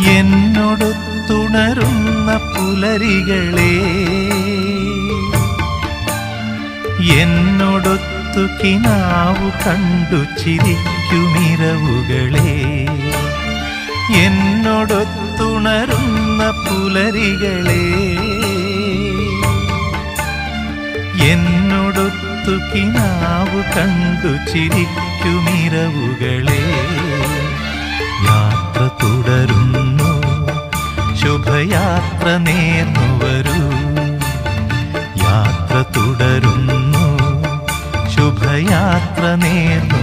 എന്നോടൊത്തുണരുന്ന പുലരികളെ, എന്നോടൊത്തു കിനാവു കണ്ടു ചിരിക്കുമിരവുകളെ, എന്നോടൊത്തുണരുന്ന പുലരികളെ, എന്നോടൊത്തു കിനാവു കണ്ടു ചിരിക്കുമിരവുകളെ, യാത്ര തുടരുന്നു, ശുഭയാത്ര നേർന്നു വരൂ. യാത്ര തുടരുന്നു, ശുഭയാത്ര നേർന്നു